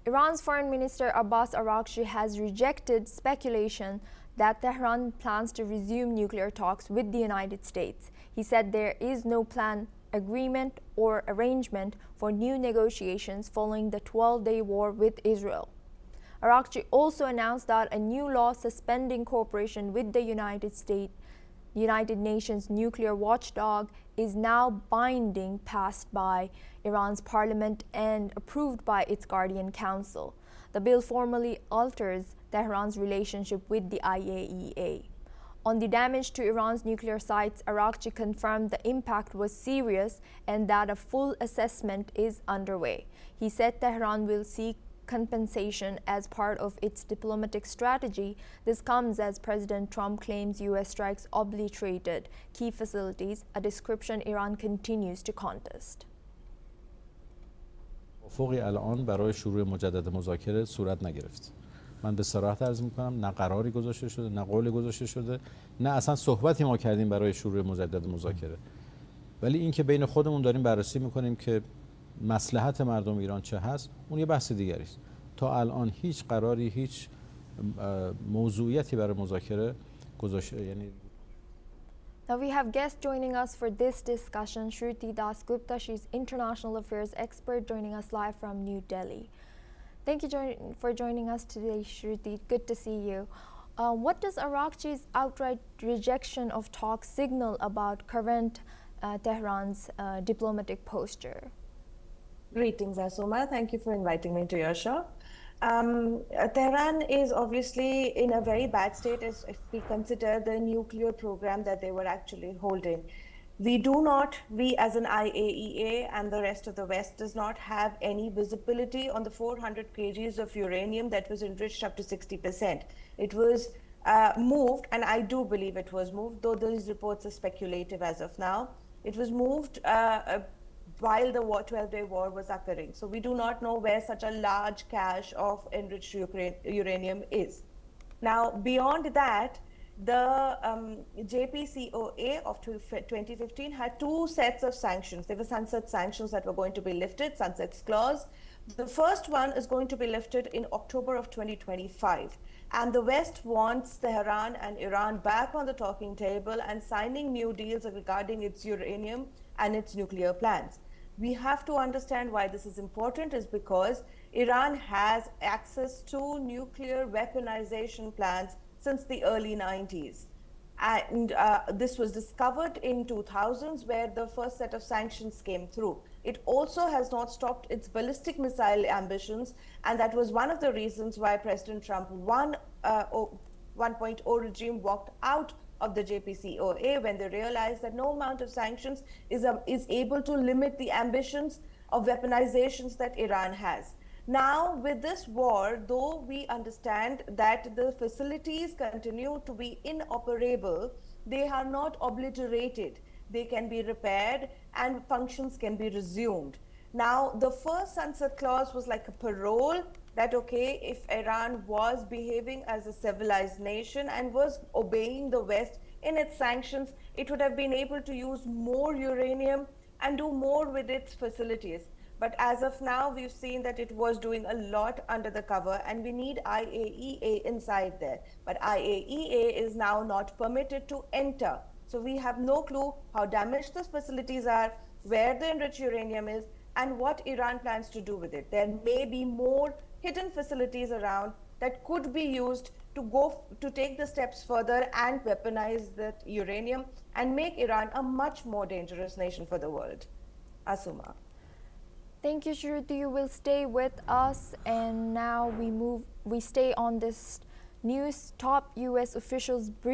Iran's Foreign Minister Abbas Araghchi has rejected speculation that Tehran plans to resume nuclear talks with the United States. He said there is no plan, agreement, or arrangement for new negotiations following the 12-day war with Israel. Araghchi also announced that a new law suspending cooperation with the United Nations nuclear watchdog is now binding, passed by Iran's parliament and approved by its guardian council. The bill formally alters Tehran's relationship with the IAEA. On the damage to Iran's nuclear sites, Araghchi confirmed the impact was serious and that a full assessment is underway. He said Tehran will seek compensation as part of its diplomatic strategy. This comes as President Trump claims U.S. strikes obliterated key facilities, a description Iran continues to contest. توافقی الان برای شروع مجدد مذاکره صورت نگرفت. من به صراحت عرض می‌کنم نه قراری گذاشته شده، نه قولی گذاشته شده، نه اصلا صحبتی ما کردیم برای شروع مجدد مذاکره. ولی اینکه بین خودمون داریم بررسی می‌کنیم که مصلحت مردم ایران چه هست، اون یه بحث دیگری است. تا الان هیچ قراری، هیچ موضوعیتی برای مذاکره گذاشته یعنی. Now we have guests joining us for this discussion. Shruti Dasgupta, she's international affairs expert, joining us live from New Delhi. Thank you for joining us today, Shruti. Good to see you. What does Araghchi's outright rejection of talks signal about current Tehran's diplomatic posture? Greetings, Asuma. Thank you for inviting me to your show. Tehran is obviously in a very bad state if we consider the nuclear program that they were actually holding. We as an IAEA and the rest of the West does not have any visibility on the 400 kgs of uranium that was enriched up to 60%. It was moved, and I do believe it was moved, though these reports are speculative as of now. It was moved while the 12-day war was occurring. So we do not know where such a large cache of enriched uranium is. Now, beyond that, the JPCOA of 2015 had two sets of sanctions. There were sunset sanctions that were going to be lifted, sunset clause. The first one is going to be lifted in October of 2025. And the West wants Tehran and Iran back on the talking table and signing new deals regarding its uranium and its nuclear plans. We have to understand why this is important is because Iran has access to nuclear weaponization plans since the early 90s. And this was discovered in 2000s where the first set of sanctions came through. It also has not stopped its ballistic missile ambitions, and that was one of the reasons why President Trump 1.0 regime walked out of the JPCOA when they realized that no amount of sanctions is able to limit the ambitions of weaponizations that Iran has. Now, with this war, though we understand that the facilities continue to be inoperable, they are not obliterated. They can be repaired and functions can be resumed. Now, the first sunset clause was like a parole that, okay, if Iran was behaving as a civilized nation and was obeying the West in its sanctions, it would have been able to use more uranium and do more with its facilities. But as of now, we've seen that it was doing a lot under the cover, and we need IAEA inside there. But IAEA is now not permitted to enter. So we have no clue how damaged those facilities are, where the enriched uranium is, and what Iran plans to do with it. There may be more hidden facilities around that could be used to take the steps further and weaponize that uranium and make Iran a much more dangerous nation for the world. Asuma. Thank you, Shruti. You will stay with us, and now we stay on this news. Top U.S. officials brief